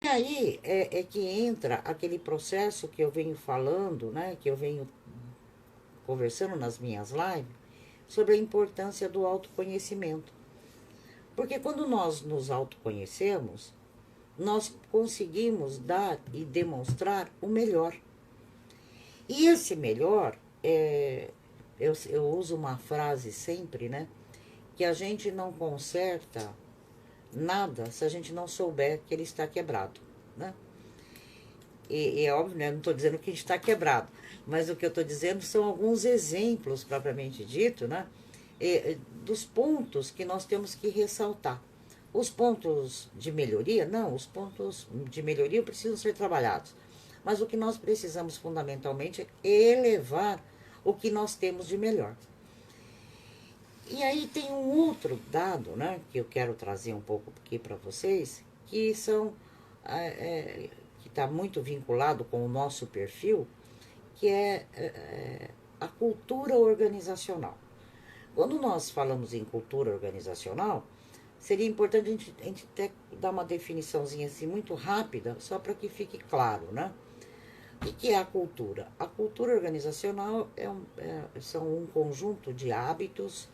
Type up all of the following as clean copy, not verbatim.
aí é que entra aquele processo que eu venho falando, né? Que eu venho conversando nas minhas lives, sobre a importância do autoconhecimento. Porque quando nós nos autoconhecemos, nós conseguimos dar e demonstrar o melhor. E esse melhor, eu uso uma frase sempre, né? Que a gente não conserta nada se a gente não souber que ele está quebrado, né? E é óbvio, né? Eu não estou dizendo que a gente está quebrado, mas o que eu estou dizendo são alguns exemplos, propriamente dito, né? Dos pontos que nós temos que ressaltar. Os pontos de melhoria, não, os pontos de melhoria precisam ser trabalhados. Mas o que nós precisamos fundamentalmente é elevar o que nós temos de melhor. E aí tem um outro dado, né, que eu quero trazer um pouco aqui para vocês, que são que está muito vinculado com o nosso perfil, que é a cultura organizacional. Quando nós falamos em cultura organizacional, seria importante a gente até dar uma definiçãozinha assim muito rápida, só para que fique claro, né? O que é a cultura? A cultura organizacional são um conjunto de hábitos,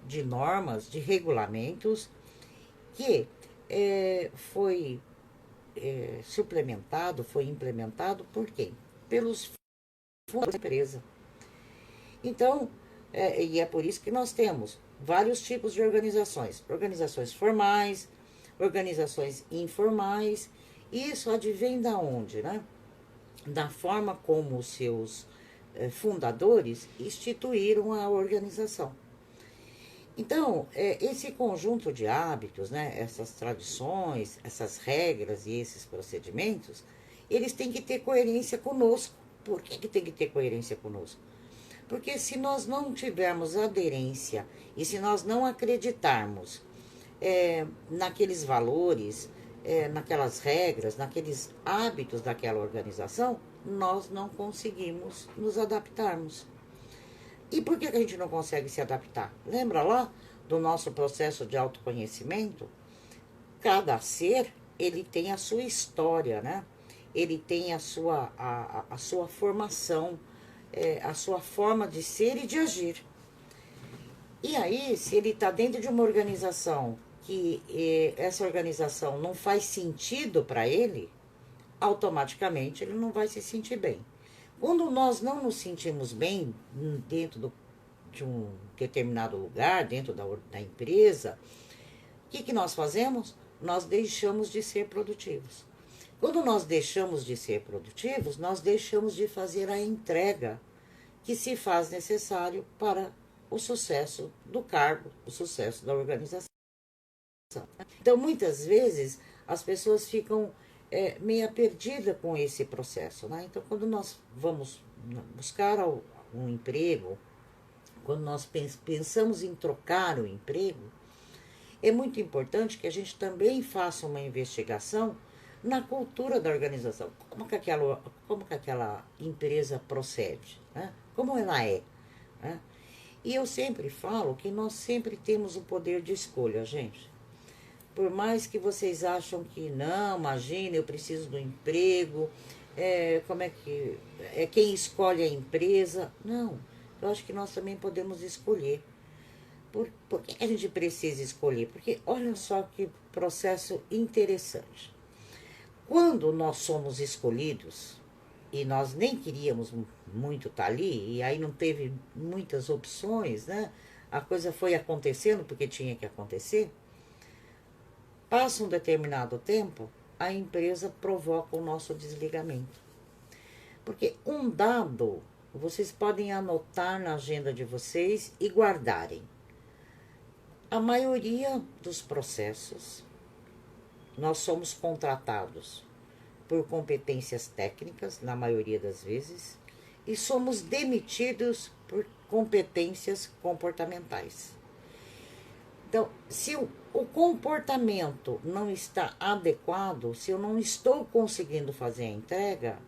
de normas, de regulamentos que foi suplementado, foi implementado por quem? Pelos fundos da empresa. Então, e é por isso que nós temos vários tipos de organizações. Organizações formais, organizações informais. E isso advém da onde, né? Da forma como os seus fundadores instituíram a organização. Então, esse conjunto de hábitos, né, essas tradições, essas regras e esses procedimentos, eles têm que ter coerência conosco. Por que tem que ter coerência conosco? Porque se nós não tivermos aderência e se nós não acreditarmos naqueles valores, naquelas regras, naqueles hábitos daquela organização, nós não conseguimos nos adaptarmos. E por que a gente não consegue se adaptar? Lembra lá do nosso processo de autoconhecimento? Cada ser, ele tem a sua história, né? Ele tem a sua formação, a sua forma de ser e de agir. E aí, se ele está dentro de uma organização que essa organização não faz sentido para ele, automaticamente ele não vai se sentir bem. Quando nós não nos sentimos bem dentro de um determinado lugar, dentro da empresa, o que nós fazemos? Nós deixamos de ser produtivos. Quando nós deixamos de ser produtivos, nós deixamos de fazer a entrega que se faz necessário para o sucesso do cargo, o sucesso da organização. Então, muitas vezes, as pessoas ficam meio perdidas com esse processo, né? Então, quando nós vamos buscar um emprego, quando nós pensamos em trocar o emprego, é muito importante que a gente também faça uma investigação na cultura da organização. Como que aquela empresa procede, né? Como ela é, né? E eu sempre falo que nós sempre temos o poder de escolha, gente. Por mais que vocês acham que não, imagina, eu preciso do emprego, como é que é quem escolhe a empresa? Não, eu acho que nós também podemos escolher. Por que a gente precisa escolher? Porque olha só que processo interessante. Quando nós somos escolhidos, e nós nem queríamos muito estar ali, e aí não teve muitas opções, né? A coisa foi acontecendo porque tinha que acontecer. Passa um determinado tempo, a empresa provoca o nosso desligamento. Porque um dado, vocês podem anotar na agenda de vocês e guardarem. A maioria dos processos, nós somos contratados por competências técnicas, na maioria das vezes, e somos demitidos por competências comportamentais. Então, se o comportamento não está adequado, se eu não estou conseguindo fazer a entrega,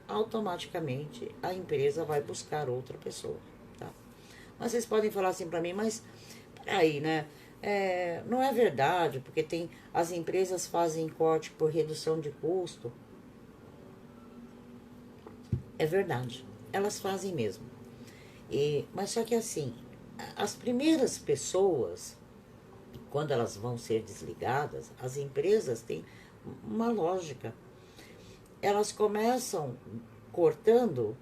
automaticamente a empresa vai buscar outra pessoa. Tá? Mas vocês podem falar assim para mim, mas peraí, né? Não é verdade, porque as empresas fazem corte por redução de custo. É verdade, elas fazem mesmo. Mas só que assim, as primeiras pessoas, quando elas vão ser desligadas, as empresas têm uma lógica. Elas começam cortando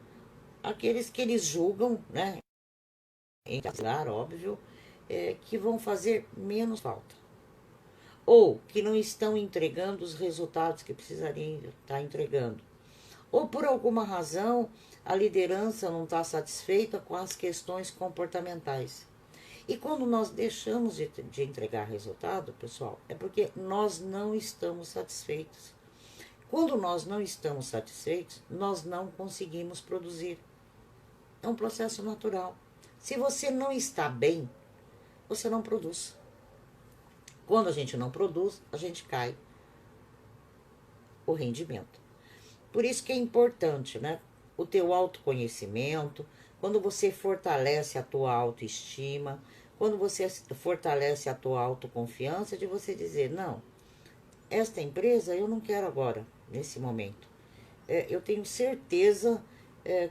aqueles que eles julgam, né, em lugar, óbvio, que vão fazer menos falta. Ou que não estão entregando os resultados que precisariam estar entregando. Ou por alguma razão a liderança não está satisfeita com as questões comportamentais. E quando nós deixamos de entregar resultado, pessoal, é porque nós não estamos satisfeitos. Quando nós não estamos satisfeitos, nós não conseguimos produzir. É um processo natural. Se você não está bem, você não produz. Quando a gente não produz, a gente cai o rendimento. Por isso que é importante, né? O teu autoconhecimento, quando você fortalece a tua autoestima, quando você fortalece a tua autoconfiança, de você dizer, não, esta empresa eu não quero agora, nesse momento. Eu tenho certeza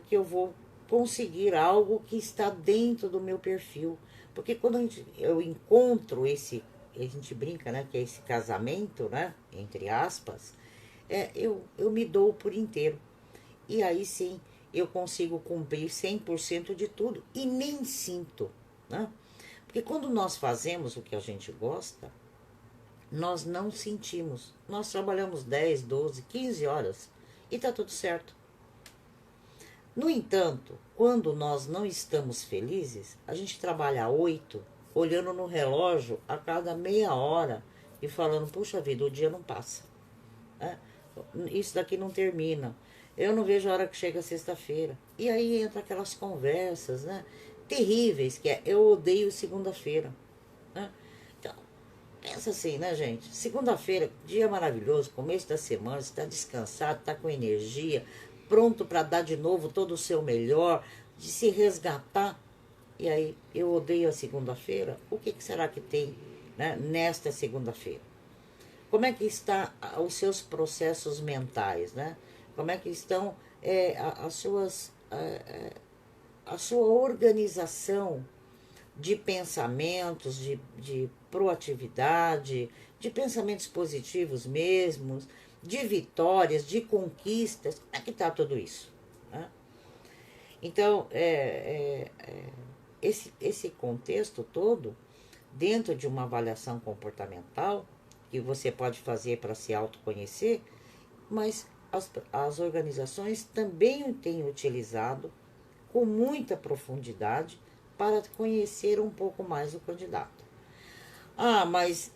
que eu vou conseguir algo que está dentro do meu perfil. Porque quando eu encontro a gente brinca, né, que é esse casamento, né, entre aspas, eu me dou por inteiro. E aí sim, eu consigo cumprir 100% de tudo e nem sinto, né? Porque quando nós fazemos o que a gente gosta, nós não sentimos. Nós trabalhamos 10, 12, 15 horas e tá tudo certo. No entanto, quando nós não estamos felizes, a gente trabalha 8, olhando no relógio a cada meia hora e falando, puxa vida, o dia não passa. Né? Isso daqui não termina. Eu não vejo a hora que chega sexta-feira. E aí entra aquelas conversas, né, terríveis, que é eu odeio segunda-feira. Né? Então, pensa assim, né, gente? Segunda-feira, dia maravilhoso, começo da semana, você está descansado, está com energia, pronto para dar de novo todo o seu melhor, de se resgatar. E aí, eu odeio a segunda-feira. O que será que tem, né, nesta segunda-feira? Como é que está os seus processos mentais, né? Como é que estão a sua organização de pensamentos, de proatividade, de pensamentos positivos mesmos, de vitórias, de conquistas. Como é que está tudo isso? Né? Então, esse contexto todo, dentro de uma avaliação comportamental, que você pode fazer para se autoconhecer, mas as organizações também têm utilizado com muita profundidade para conhecer um pouco mais o candidato. Mas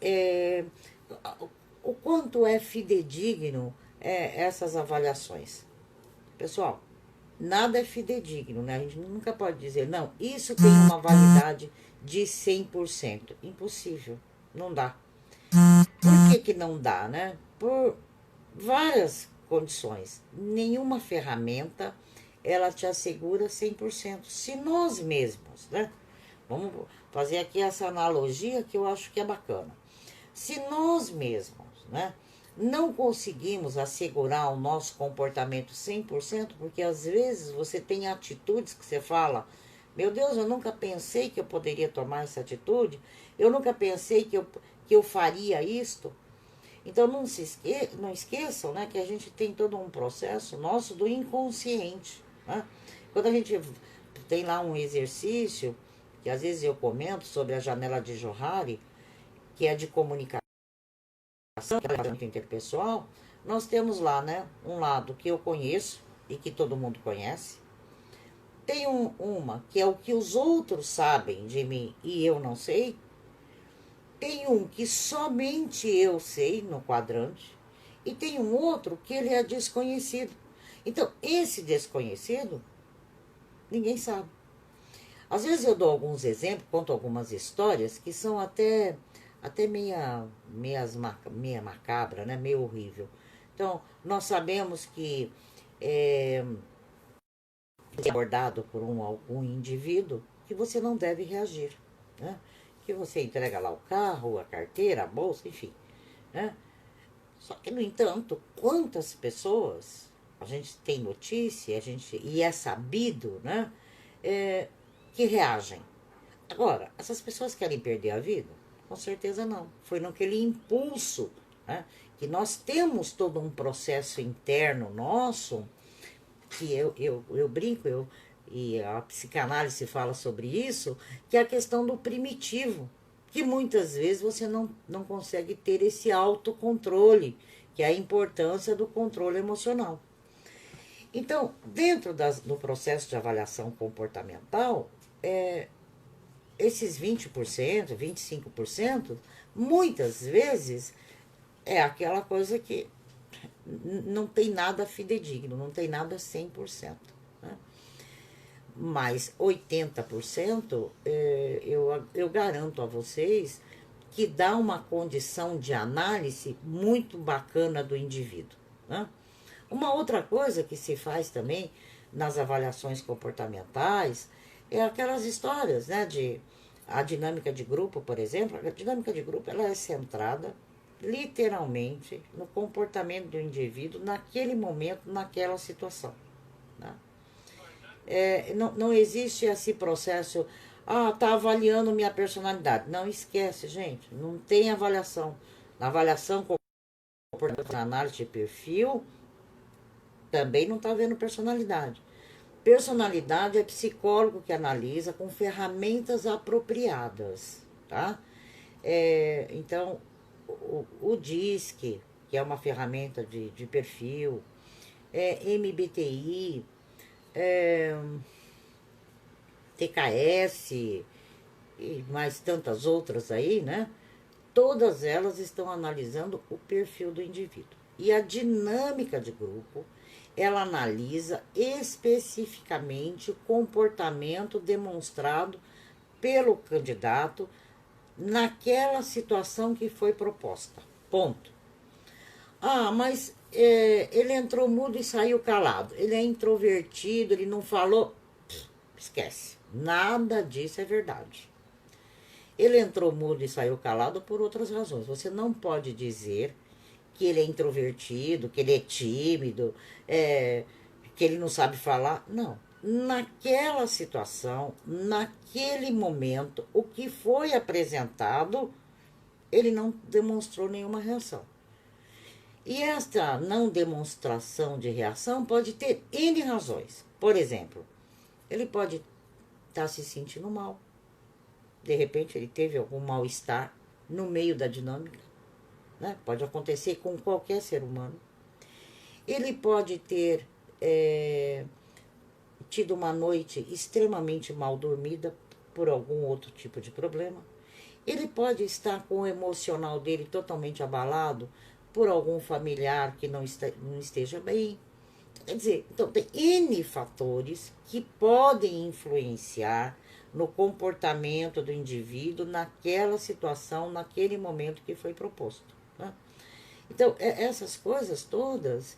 o quanto é fidedigno essas avaliações? Pessoal, nada é fidedigno, né? A gente nunca pode dizer, não, isso tem uma validade de 100%. Impossível, não dá. Por que não dá, né? Por várias condições. Nenhuma ferramenta ela te assegura 100%. Se nós mesmos, né? Vamos fazer aqui essa analogia que eu acho que é bacana. Se nós mesmos, né, não conseguimos assegurar o nosso comportamento 100%, porque às vezes você tem atitudes que você fala, meu Deus, eu nunca pensei que eu poderia tomar essa atitude, eu nunca pensei que eu faria isto. Então não esqueçam, né, que a gente tem todo um processo nosso do inconsciente. Né? Quando a gente tem lá um exercício, que às vezes eu comento sobre a janela de Johari, que é de comunicação, que é interpessoal, nós temos lá, né, um lado que eu conheço e que todo mundo conhece. Tem uma que é o que os outros sabem de mim e eu não sei. Tem um que somente eu sei no quadrante. E tem um outro que ele é desconhecido. Então, esse desconhecido, ninguém sabe. Às vezes eu dou alguns exemplos, conto algumas histórias que são até meia macabra, né? Meio horrível. Então, nós sabemos que é abordado por algum indivíduo que você não deve reagir, né? que você entrega lá o carro, a carteira, a bolsa, enfim, né? Só que, no entanto, quantas pessoas a gente tem notícia, e é sabido, né, que reagem. Agora, essas pessoas querem perder a vida? Com certeza não. Foi naquele impulso, né, que nós temos todo um processo interno nosso, que eu brinco, e a psicanálise fala sobre isso, que é a questão do primitivo, que muitas vezes você não consegue ter esse autocontrole, que é a importância do controle emocional. Então, dentro do processo de avaliação comportamental, esses 20%, 25%, muitas vezes é aquela coisa que não tem nada fidedigno, não tem nada 100%. Né? Mas 80%, eu garanto a vocês que dá uma condição de análise muito bacana do indivíduo. Né? Uma outra coisa que se faz também nas avaliações comportamentais é aquelas histórias, né, de a dinâmica de grupo, por exemplo. A dinâmica de grupo, ela é centrada literalmente no comportamento do indivíduo naquele momento, naquela situação. Né? Não existe esse processo, tá avaliando minha personalidade. Não esquece, gente, não tem avaliação. Na avaliação comportamental, na análise de perfil, também não está vendo personalidade. Personalidade é psicólogo que analisa com ferramentas apropriadas, tá? Então, o DISC, que é uma ferramenta de perfil, MBTI, TKS e mais tantas outras aí, né? Todas elas estão analisando o perfil do indivíduo. E a dinâmica de grupo, ela analisa especificamente o comportamento demonstrado pelo candidato naquela situação que foi proposta. Ponto. Mas ele entrou mudo e saiu calado. Ele é introvertido, ele não falou. Esquece. Nada disso é verdade. Ele entrou mudo e saiu calado por outras razões. Você não pode dizer que ele é introvertido, que ele é tímido, que ele não sabe falar. Não. Naquela situação, naquele momento, o que foi apresentado, ele não demonstrou nenhuma reação. E esta não demonstração de reação pode ter N razões. Por exemplo, ele pode estar se sentindo mal. De repente ele teve algum mal-estar no meio da dinâmica. Né? Pode acontecer com qualquer ser humano. Ele pode ter tido uma noite extremamente mal dormida por algum outro tipo de problema. Ele pode estar com o emocional dele totalmente abalado por algum familiar que não esteja bem. Quer dizer, então tem N fatores que podem influenciar no comportamento do indivíduo naquela situação, naquele momento que foi proposto. Né? Então, essas coisas todas,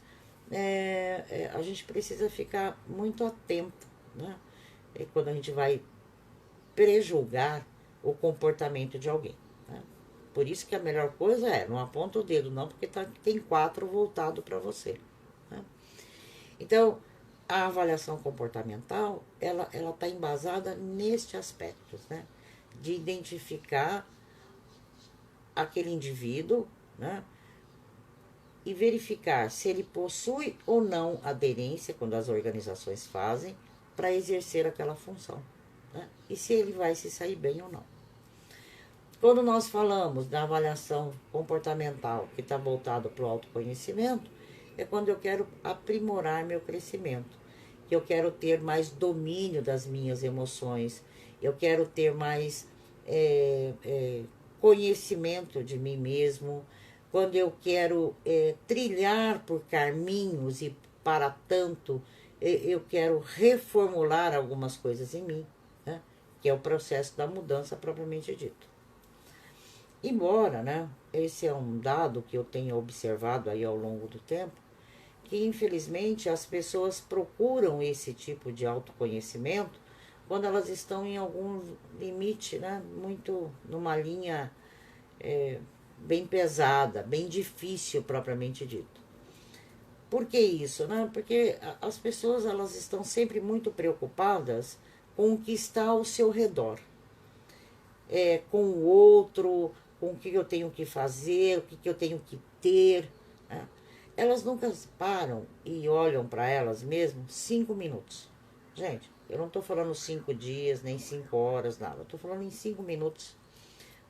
a gente precisa ficar muito atento, né? Quando a gente vai prejulgar o comportamento de alguém. Né? Por isso que a melhor coisa não aponta o dedo, não, porque tem 4 voltado para você. Né? Então, a avaliação comportamental, ela está embasada neste aspecto, né? De identificar aquele indivíduo, né? E verificar se ele possui ou não aderência, quando as organizações fazem, para exercer aquela função. Né? E se ele vai se sair bem ou não. Quando nós falamos da avaliação comportamental, que está voltado para o autoconhecimento, é quando eu quero aprimorar meu crescimento, que eu quero ter mais domínio das minhas emoções, eu quero ter mais conhecimento de mim mesmo, quando eu quero trilhar por caminhos e, para tanto, eu quero reformular algumas coisas em mim, né? Que é o processo da mudança propriamente dito. Embora, né, esse é um dado que eu tenho observado aí ao longo do tempo, que infelizmente as pessoas procuram esse tipo de autoconhecimento quando elas estão em algum limite, né? Muito numa linha bem pesada, bem difícil propriamente dito. Por que isso, né? Porque as pessoas elas estão sempre muito preocupadas com o que está ao seu redor, com o outro, com o que eu tenho que fazer, o que eu tenho que ter, né? Elas nunca param e olham para elas mesmas 5 minutos. Gente, eu não estou falando 5 dias, nem 5 horas, nada. Eu estou falando em 5 minutos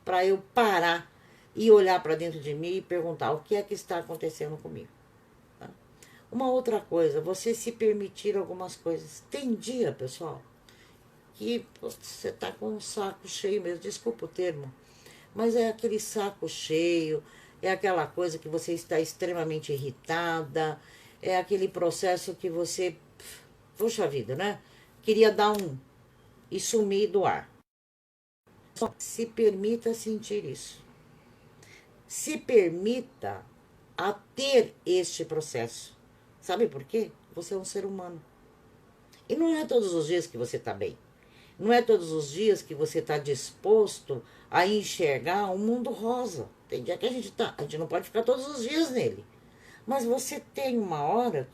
para eu parar e olhar para dentro de mim e perguntar o que é que está acontecendo comigo. Tá? Uma outra coisa, você se permitir algumas coisas. Tem dia, pessoal, que você tá com um saco cheio mesmo, desculpa o termo, mas é aquele saco cheio, é aquela coisa que você está extremamente irritada, é aquele processo que você, puxa vida, né? Queria dar e sumir do ar. Só se permita sentir isso. Se permita a ter este processo. Sabe por quê? Você é um ser humano. E não é todos os dias que você está bem. Não é todos os dias que você está disposto a enxergar um mundo rosa. Tem dia que a gente não pode ficar todos os dias nele. Mas você tem uma hora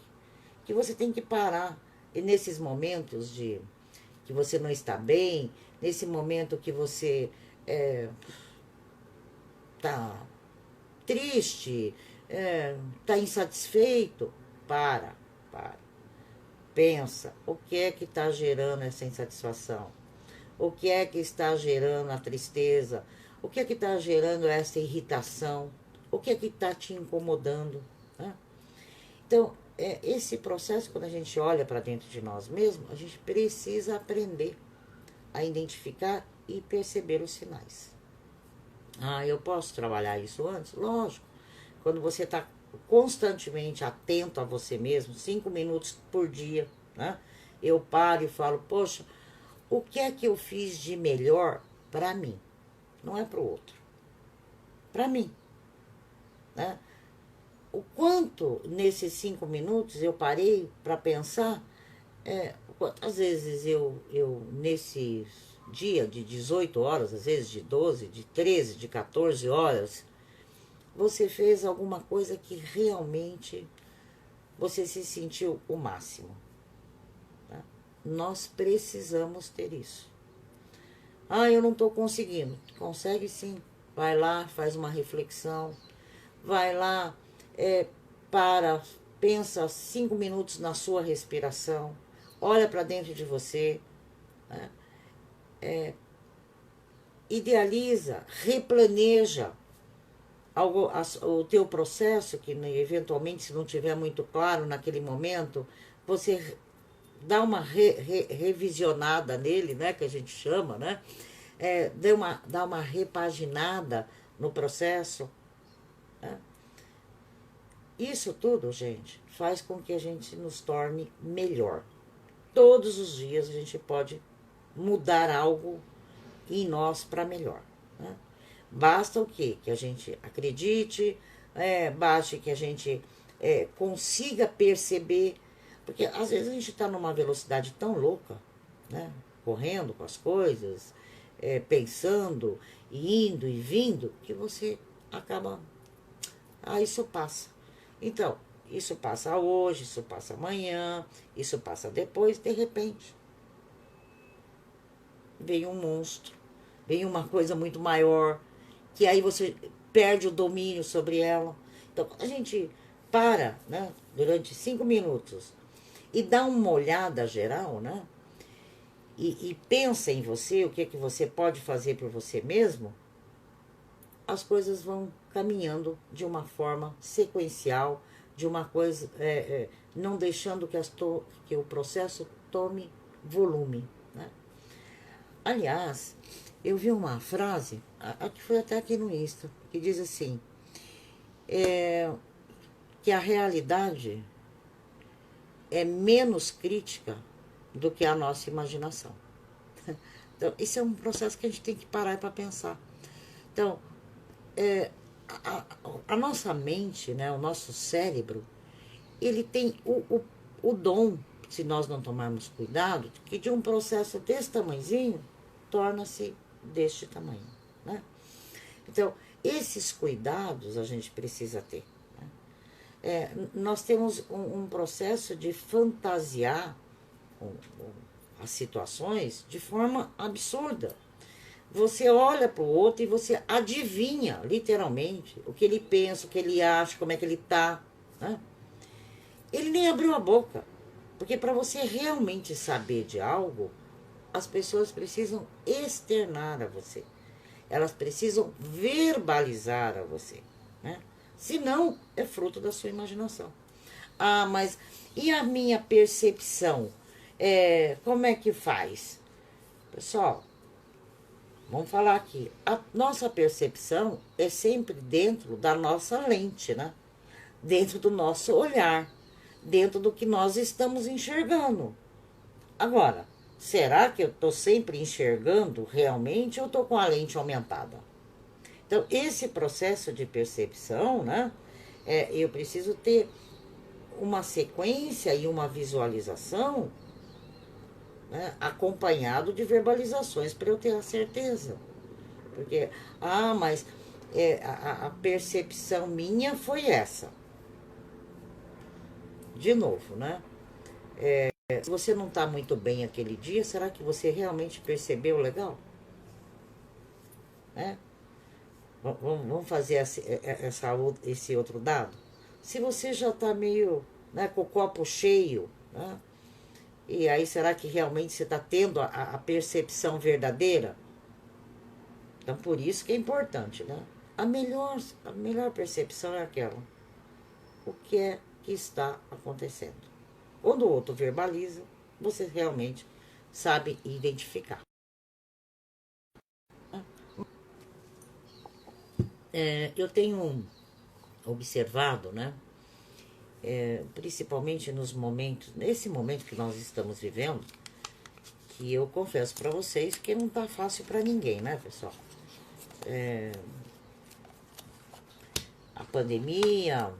que você tem que parar. E nesses momentos de que você não está bem, nesse momento que você está triste, está insatisfeito, para. Pensa, o que é que está gerando essa insatisfação? O que é que está gerando a tristeza? O que é que está gerando essa irritação? O que é que está te incomodando? Né? Então, esse processo, quando a gente olha para dentro de nós mesmos, a gente precisa aprender a identificar e perceber os sinais. Ah, eu posso trabalhar isso antes? Lógico. Quando você está constantemente atento a você mesmo, 5 minutos por dia, né? Eu paro e falo, poxa, o que é que eu fiz de melhor para mim? Não é para o outro. Para mim. Né? O quanto nesses 5 minutos eu parei para pensar, quantas vezes eu nesse dia de 18 horas, às vezes de 12, de 13, de 14 horas, você fez alguma coisa que realmente você se sentiu o máximo. Tá? Nós precisamos ter isso. Ah, eu não estou conseguindo. Consegue sim. Vai lá, faz uma reflexão. Vai lá, pensa 5 minutos na sua respiração. Olha para dentro de você. Né? Idealiza, replaneja o teu processo, que eventualmente, se não tiver muito claro naquele momento, você dá uma revisionada nele, né, que a gente chama, né, dá uma repaginada no processo. Né? Isso tudo, gente, faz com que a gente nos torne melhor. Todos os dias a gente pode mudar algo em nós para melhor. Né? Basta o quê? Que a gente acredite, basta que a gente consiga perceber, porque às vezes a gente está numa velocidade tão louca, né? Correndo com as coisas, pensando, indo e vindo, que você acaba, isso passa. Então, isso passa hoje, isso passa amanhã, isso passa depois, de repente. Vem um monstro, vem uma coisa muito maior, que aí você perde o domínio sobre ela. Então, a gente para, né, durante 5 minutos e dá uma olhada geral, né, e pensa em você, o que é que você pode fazer por você mesmo, as coisas vão caminhando de uma forma sequencial, de uma coisa, não deixando que o processo tome volume. Né? Aliás, eu vi uma frase, que foi até aqui no Insta, que diz assim, que a realidade é menos crítica do que a nossa imaginação. Então, isso é um processo que a gente tem que parar para pensar. Então, a nossa mente, né, o nosso cérebro, ele tem o dom, se nós não tomarmos cuidado, que de um processo desse tamanhozinho, torna-se deste tamanho, né? Então, esses cuidados a gente precisa ter, né? Nós temos um processo de fantasiar as situações de forma absurda. Você olha para o outro e você adivinha, literalmente, o que ele pensa, o que ele acha, como é que ele está, né? Ele nem abriu a boca. Porque para você realmente saber de algo, as pessoas precisam externar a você. Elas precisam verbalizar a você, né? Senão, é fruto da sua imaginação. Ah, mas e a minha percepção? Como é que faz? Pessoal, vamos falar aqui. A nossa percepção é sempre dentro da nossa lente, né? Dentro do nosso olhar, dentro do que nós estamos enxergando. Agora, será que eu estou sempre enxergando realmente ou estou com a lente aumentada? Então, esse processo de percepção, né? Eu preciso ter uma sequência e uma visualização, né, acompanhado de verbalizações para eu ter a certeza. Porque, mas a percepção minha foi essa. De novo, né? Se você não está muito bem aquele dia, será que você realmente percebeu legal? Né? Vamos fazer esse outro dado? Se você já está meio, né, com o copo cheio, né? E aí será que realmente você está tendo a percepção verdadeira? Então, por isso que é importante, né? A melhor percepção é aquela. O que é que está acontecendo? Quando o outro verbaliza, você realmente sabe identificar. Eu tenho observado, né? Principalmente nesse momento que nós estamos vivendo, que eu confesso para vocês que não tá fácil para ninguém, né, pessoal? A pandemia,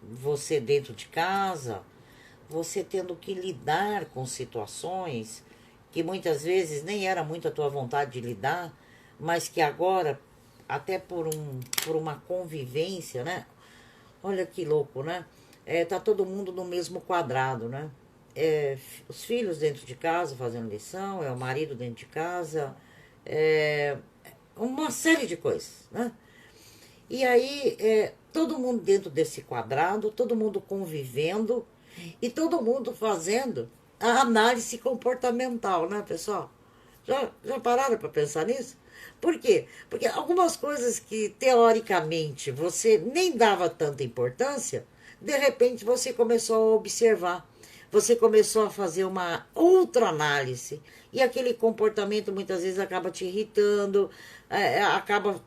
você dentro de casa, você tendo que lidar com situações que muitas vezes nem era muito a tua vontade de lidar, mas que agora, até por uma convivência, né? Olha que louco, né? Tá todo mundo no mesmo quadrado, né? Os filhos dentro de casa fazendo lição, o marido dentro de casa, uma série de coisas, né? E aí, todo mundo dentro desse quadrado, todo mundo convivendo e todo mundo fazendo a análise comportamental, né, pessoal? Já pararam para pensar nisso? Por quê? Porque algumas coisas que, teoricamente, você nem dava tanta importância, de repente você começou a observar. Você começou a fazer uma outra análise. E aquele comportamento muitas vezes acaba te irritando, acaba...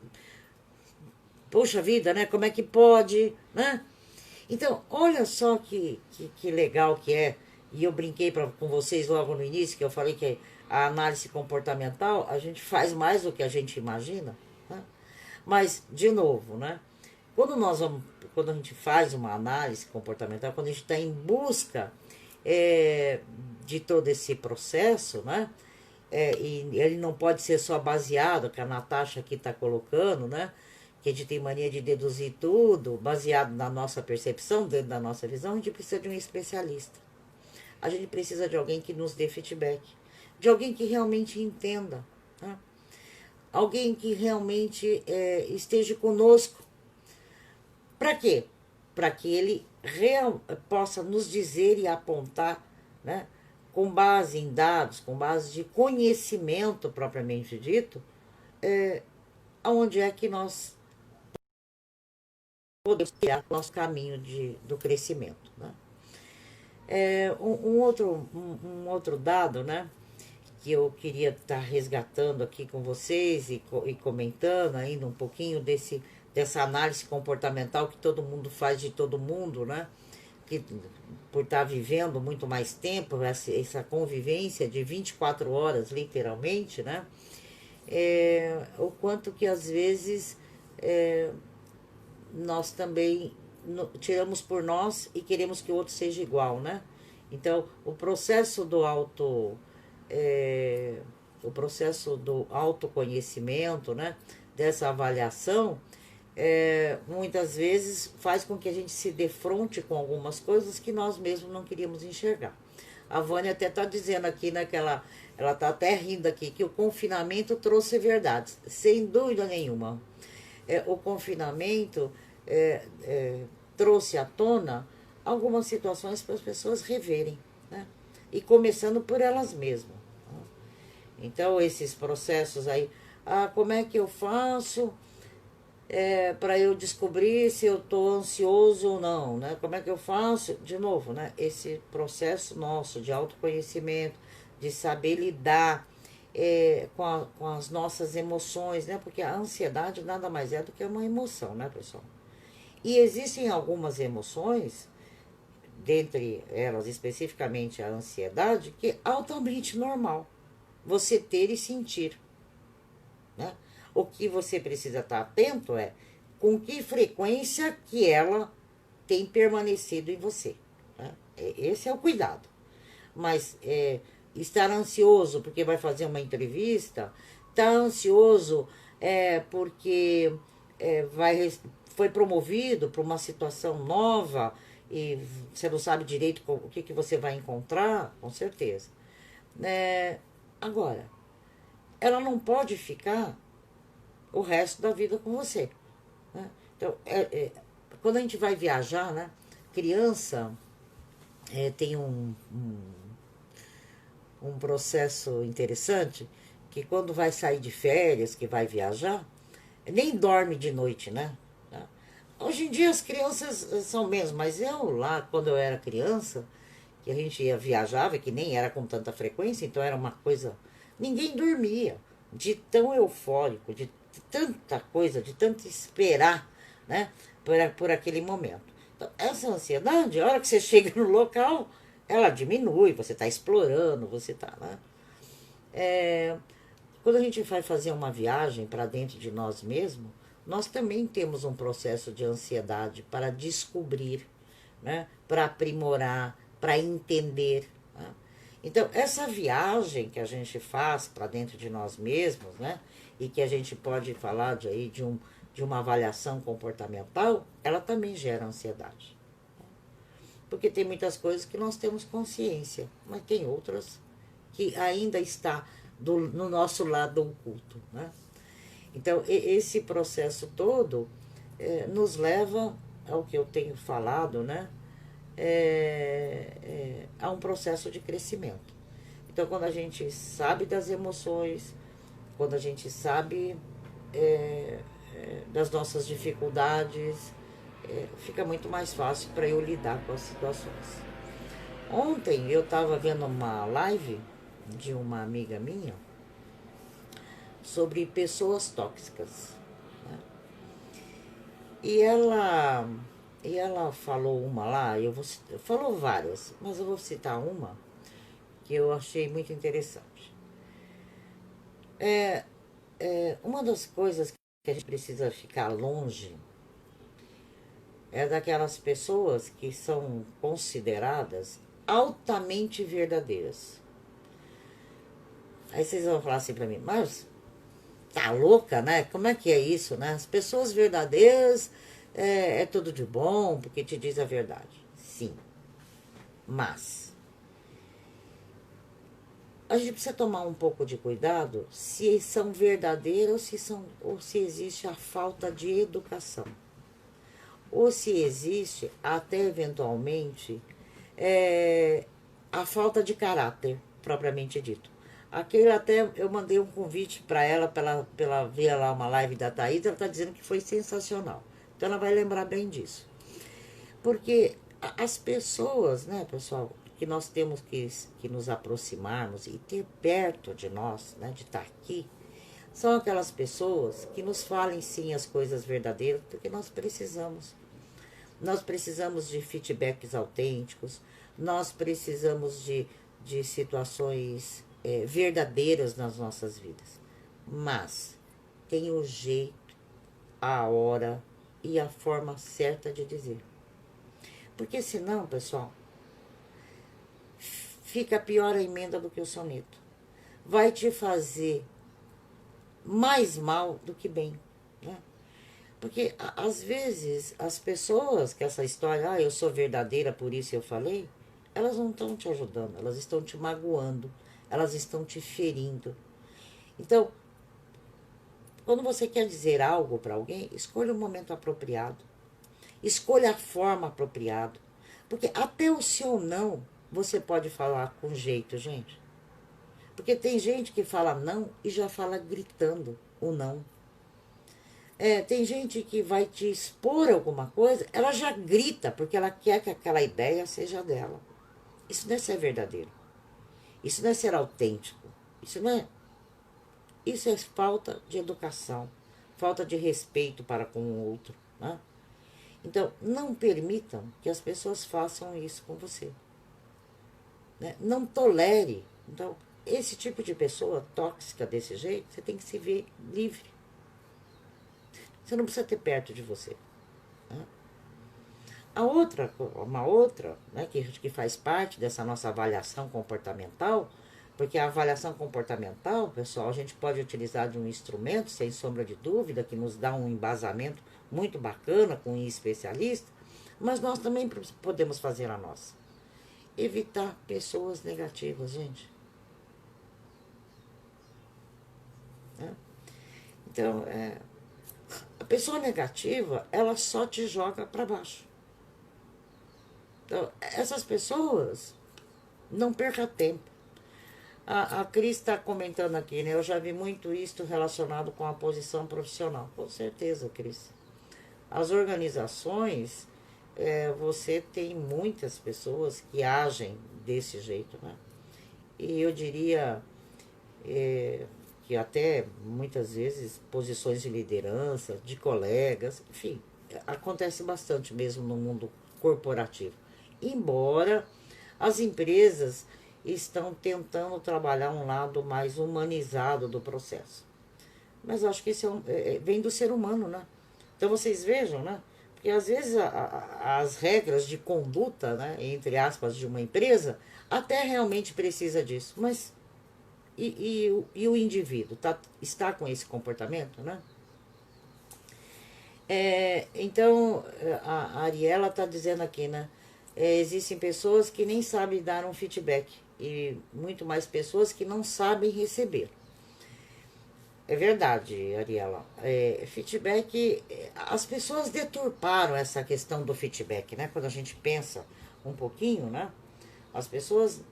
Poxa vida, né? Como é que pode, né? Então, olha só que legal que é. E eu brinquei com vocês logo no início, que eu falei que a análise comportamental, a gente faz mais do que a gente imagina, né? Mas, de novo, né? Quando a gente faz uma análise comportamental, quando a gente está em busca de todo esse processo, né? E ele não pode ser só baseado, que a Natasha aqui está colocando, né? Que a gente tem mania de deduzir tudo, baseado na nossa percepção, dentro da nossa visão, a gente precisa de um especialista. A gente precisa de alguém que nos dê feedback, de alguém que realmente entenda, né? Alguém que realmente esteja conosco. Para quê? Para que ele possa nos dizer e apontar, né, com base em dados, com base de conhecimento propriamente dito, aonde é que nós podemos criar o nosso caminho do crescimento, né? Um outro dado, né, que eu queria estar resgatando aqui com vocês e comentando ainda um pouquinho dessa análise comportamental que todo mundo faz de todo mundo, né? Que, por estar vivendo muito mais tempo, essa convivência de 24 horas, literalmente, né? O quanto que às vezes nós também tiramos por nós e queremos que o outro seja igual, né? Então, o processo do autoconhecimento, né? Dessa avaliação, muitas vezes faz com que a gente se defronte com algumas coisas que nós mesmos não queríamos enxergar. A Vânia até está dizendo aqui, né, que ela está até rindo aqui, que o confinamento trouxe verdades, sem dúvida nenhuma. O confinamento trouxe à tona algumas situações para as pessoas reverem, né? E começando por elas mesmas. Então, esses processos aí, como é que eu faço para eu descobrir se eu estou ansioso ou não, né? Como é que eu faço? De novo, né? Esse processo nosso de autoconhecimento, de saber lidar com as nossas emoções, né? Porque a ansiedade nada mais é do que uma emoção, né, pessoal? E existem algumas emoções, dentre elas especificamente a ansiedade, que é altamente normal você ter e sentir, né? O que você precisa estar atento é com que frequência que ela tem permanecido em você, né? Esse é o cuidado. Mas estar ansioso porque vai fazer uma entrevista, estar ansioso porque foi promovido para uma situação nova e você não sabe direito o que você vai encontrar, com certeza. Agora, ela não pode ficar o resto da vida com você, né? Então, quando a gente vai viajar, né? Criança tem um processo interessante, que quando vai sair de férias, que vai viajar, nem dorme de noite, né? Hoje em dia as crianças são menos, mas eu lá, quando eu era criança, que a gente viajava, que nem era com tanta frequência, então era uma coisa... Ninguém dormia, de tão eufórico, de tanta coisa, de tanto esperar, né, por aquele momento. Então, essa ansiedade, a hora que você chega no local, ela diminui, você está explorando, você está, né? Quando a gente vai fazer uma viagem para dentro de nós mesmos, nós também temos um processo de ansiedade para descobrir, né, para aprimorar, para entender, né? Então, essa viagem que a gente faz para dentro de nós mesmos, né, e que a gente pode falar de uma avaliação comportamental, ela também gera ansiedade. Porque tem muitas coisas que nós temos consciência, mas tem outras que ainda está no nosso lado oculto, né? Então, esse processo todo nos leva ao que eu tenho falado, né? A um processo de crescimento. Então, quando a gente sabe das emoções, quando a gente sabe das nossas dificuldades, fica muito mais fácil para eu lidar com as situações. Ontem eu estava vendo uma live de uma amiga minha sobre pessoas tóxicas, né? E ela falou uma lá, falou várias, mas eu vou citar uma que eu achei muito interessante. Uma das coisas que a gente precisa ficar longe é daquelas pessoas que são consideradas altamente verdadeiras. Aí vocês vão falar assim pra mim, mas tá louca, né? Como é que é isso, né? As pessoas verdadeiras é tudo de bom, porque te diz a verdade. Sim, mas a gente precisa tomar um pouco de cuidado se são verdadeiras ou se existe a falta de educação. Ou se existe, até eventualmente, a falta de caráter, propriamente dito. Aquele até, eu mandei um convite para ela ver lá uma live da Thaís, ela está dizendo que foi sensacional. Então ela vai lembrar bem disso. Porque as pessoas, né, pessoal, que nós temos que nos aproximarmos e ter perto de nós, né, de estar aqui, são aquelas pessoas que nos falem sim as coisas verdadeiras, porque nós precisamos. Nós precisamos de feedbacks autênticos, nós precisamos de situações verdadeiras nas nossas vidas. Mas tem o jeito, a hora e a forma certa de dizer. Porque senão, pessoal, fica pior a emenda do que o soneto. Vai te fazer mais mal do que bem, né? Porque às vezes as pessoas que essa história, eu sou verdadeira, por isso eu falei, elas não estão te ajudando, elas estão te magoando, elas estão te ferindo. Então, quando você quer dizer algo para alguém, escolha o momento apropriado, escolha a forma apropriada, porque até o seu não você pode falar com jeito, gente. Porque tem gente que fala não e já fala gritando o não. Tem gente que vai te expor alguma coisa, ela já grita, porque ela quer que aquela ideia seja dela. Isso não é ser verdadeiro. Isso não é ser autêntico. Isso não é. Isso é falta de educação, falta de respeito para com o outro, né? Então, não permitam que as pessoas façam isso com você, né? Não tolere. Então, esse tipo de pessoa tóxica desse jeito, você tem que se ver livre. Você não precisa ter perto de você, né? Uma outra, né, que faz parte dessa nossa avaliação comportamental, porque a avaliação comportamental, pessoal, a gente pode utilizar de um instrumento, sem sombra de dúvida, que nos dá um embasamento muito bacana com um especialista, mas nós também podemos fazer a nossa. Evitar pessoas negativas, gente. Né? Então, a pessoa negativa, ela só te joga para baixo. Então, essas pessoas, não perca tempo. A Cris está comentando aqui, né? Eu já vi muito isso relacionado com a posição profissional. Com certeza, Cris. As organizações, você tem muitas pessoas que agem desse jeito, né? E eu diria que até muitas vezes posições de liderança, de colegas, enfim, acontece bastante mesmo no mundo corporativo. Embora as empresas estão tentando trabalhar um lado mais humanizado do processo. Mas eu acho que isso vem do ser humano, né? Então vocês vejam, né? Porque às vezes as regras de conduta, né, entre aspas, de uma empresa, até realmente precisa disso. Mas e o indivíduo está com esse comportamento, né? Então, a Ariela está dizendo aqui, né? Existem pessoas que nem sabem dar um feedback e muito mais pessoas que não sabem receber. É verdade, Ariela. Feedback, as pessoas deturparam essa questão do feedback, né? Quando a gente pensa um pouquinho, né? As pessoas,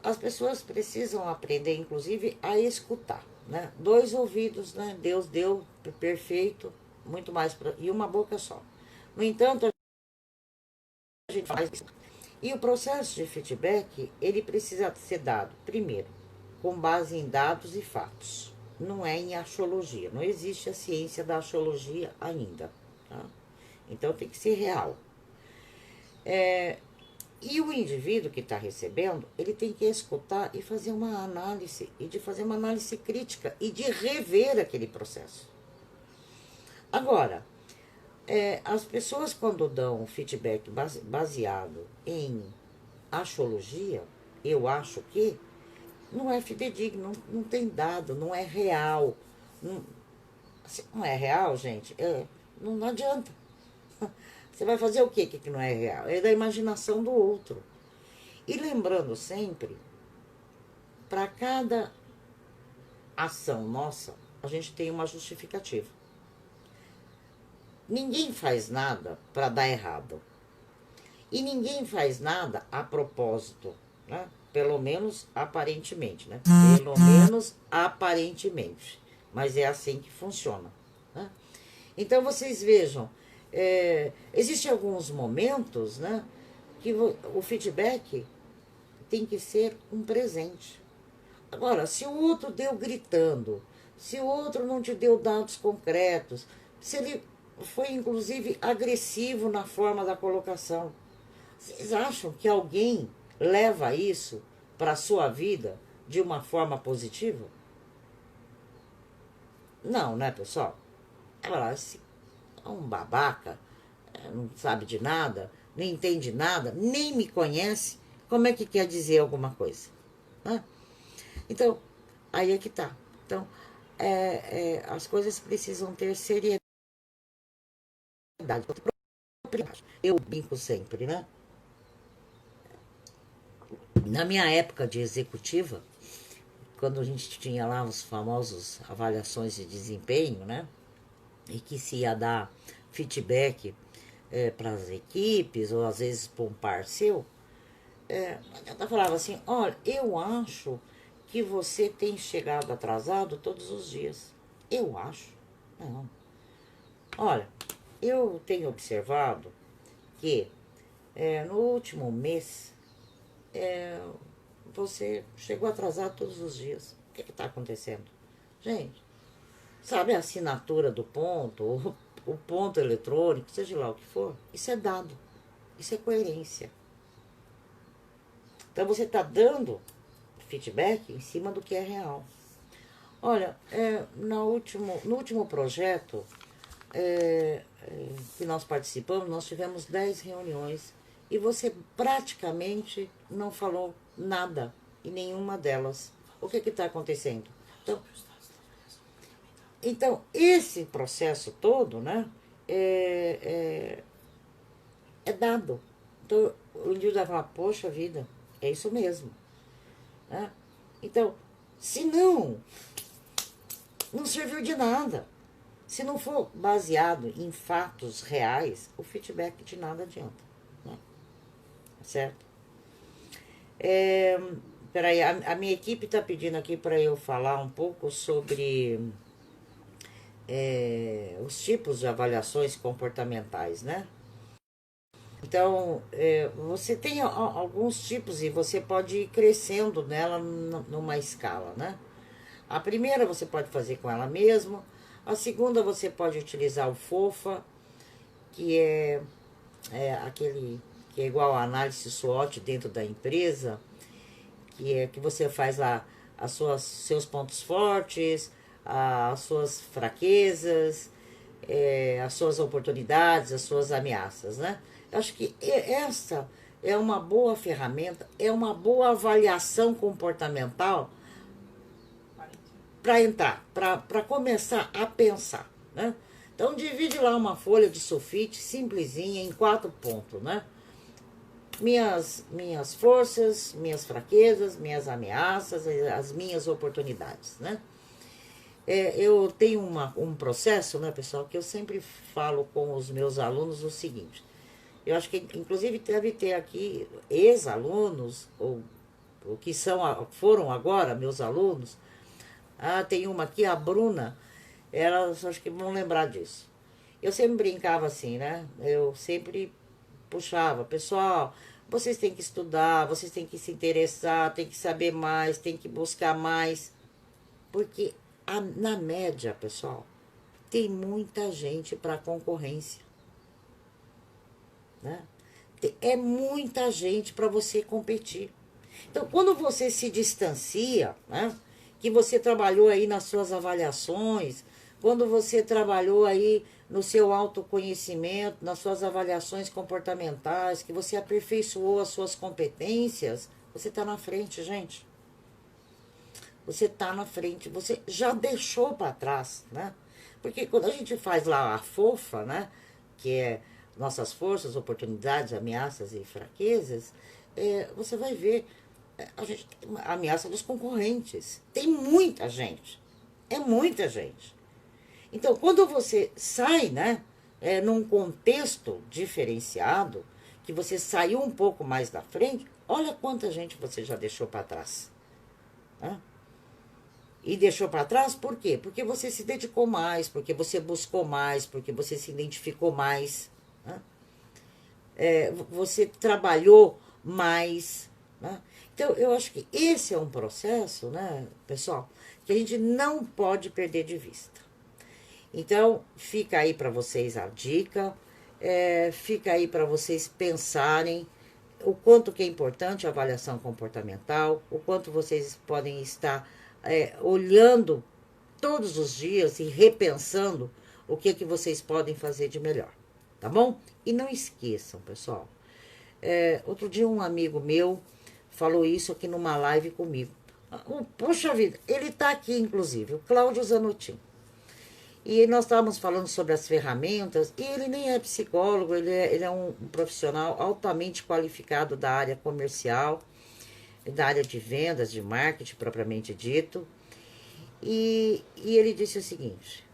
as pessoas precisam aprender, inclusive, a escutar, né? 2 ouvidos, né? Deus deu perfeito, muito mais e uma boca só. No entanto, a gente faz isso. E o processo de feedback, ele precisa ser dado, primeiro, com base em dados e fatos. Não é em axiologia. Não existe a ciência da axiologia ainda. Tá? Então tem que ser real. E o indivíduo que está recebendo, ele tem que escutar e fazer uma análise, e de fazer uma análise crítica e de rever aquele processo. Agora, as pessoas quando dão feedback baseado em axiologia, eu acho que não é fidedigno, não tem dado, não é real. Não, assim, não é real, gente? Não adianta. Você vai fazer o quê que não é real? É da imaginação do outro. E lembrando sempre, para cada ação nossa, a gente tem uma justificativa. Ninguém faz nada para dar errado. E ninguém faz nada a propósito, né? Pelo menos aparentemente, né? Pelo menos aparentemente. Mas é assim que funciona, né? Então vocês vejam, existem alguns momentos, né? Que o feedback tem que ser um presente. Agora, se o outro deu gritando, se o outro não te deu dados concretos, se ele foi inclusive agressivo na forma da colocação, vocês acham que alguém leva isso para a sua vida de uma forma positiva? Não, né, pessoal? Agora, se é um babaca, não sabe de nada, nem entende nada, nem me conhece, como é que quer dizer alguma coisa? Né? Então, aí é que tá. Então, as coisas precisam ter seriedade. Eu brinco sempre, né? Na minha época de executiva, quando a gente tinha lá os famosos avaliações de desempenho, né? E que se ia dar feedback para as equipes, ou às vezes para um par seu, ela falava assim, olha, eu acho que você tem chegado atrasado todos os dias. Eu acho. Não. Olha, eu tenho observado que no último mês você chegou atrasado todos os dias. O que está acontecendo? Gente, sabe a assinatura do ponto, o ponto eletrônico, seja lá o que for? Isso é dado. Isso é coerência. Então você está dando feedback em cima do que é real. Olha, no último projeto que nós participamos, nós tivemos 10 reuniões e você praticamente não falou nada em nenhuma delas. O que está acontecendo? Então, esse processo todo, né, é dado. Então, o indivíduo vai falar, poxa vida, é isso mesmo. Né? Então, se não serviu de nada. Se não for baseado em fatos reais, o feedback de nada adianta. Né? Certo? Peraí, a minha equipe está pedindo aqui para eu falar um pouco sobre os tipos de avaliações comportamentais, né? Então, você tem alguns tipos e você pode ir crescendo nela numa escala, né? A primeira você pode fazer com ela mesma. A segunda você pode utilizar o FOFA, que é aquele que é igual a análise SWOT dentro da empresa, que você faz lá seus pontos fortes, as suas fraquezas, as suas oportunidades, as suas ameaças, né? Eu acho que essa é uma boa ferramenta, é uma boa avaliação comportamental para entrar, para começar a pensar, né? Então divide lá uma folha de sulfite simplesinha em 4 pontos, né? Minhas forças, minhas fraquezas, minhas ameaças, as minhas oportunidades, né? Eu tenho um processo, né, pessoal, que eu sempre falo com os meus alunos o seguinte. Eu acho que, inclusive, deve ter aqui ex-alunos, ou que foram agora meus alunos. Tem uma aqui, a Bruna, elas acho que vão lembrar disso. Eu sempre brincava assim, né? Eu sempre puxava, pessoal, vocês têm que estudar, vocês têm que se interessar, têm que saber mais, têm que buscar mais. Porque na média, pessoal, tem muita gente para concorrência. Né? É muita gente para você competir. Então, quando você se distancia, né, que você trabalhou aí nas suas avaliações, quando você trabalhou aí no seu autoconhecimento, nas suas avaliações comportamentais, que você aperfeiçoou as suas competências, você está na frente, gente. Você está na frente, você já deixou para trás, né? Porque quando a gente faz lá a FOFA, né, que é nossas forças, oportunidades, ameaças e fraquezas, você vai ver a ameaça dos concorrentes. Tem muita gente. É muita gente. Então, quando você sai, né, num contexto diferenciado, que você saiu um pouco mais da frente, olha quanta gente você já deixou para trás. Né? E deixou para trás por quê? Porque você se dedicou mais, porque você buscou mais, porque você se identificou mais. Né? Você trabalhou mais. Né? Então, eu acho que esse é um processo, né, pessoal, que a gente não pode perder de vista. Então, fica aí para vocês a dica, fica aí para vocês pensarem o quanto que é importante a avaliação comportamental, o quanto vocês podem estar olhando todos os dias e repensando o que vocês podem fazer de melhor. tá bom? E não esqueçam, pessoal, outro dia um amigo meu falou isso aqui numa live comigo. Poxa vida, ele tá aqui, inclusive, o Cláudio Zanottin. E nós estávamos falando sobre as ferramentas, e ele nem é psicólogo, ele é um profissional altamente qualificado da área comercial, da área de vendas, de marketing propriamente dito. E ele disse o seguinte: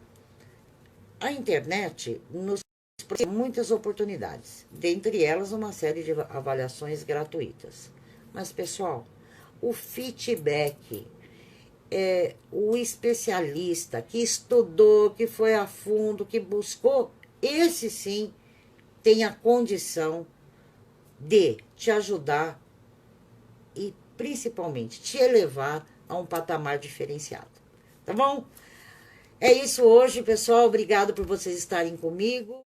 a internet nos propõe muitas oportunidades, dentre elas uma série de avaliações gratuitas. Mas, pessoal, o feedback, o especialista que estudou, que foi a fundo, que buscou, esse sim tem a condição de te ajudar e principalmente te elevar a um patamar diferenciado. Tá bom? É isso hoje, pessoal. Obrigado por vocês estarem comigo.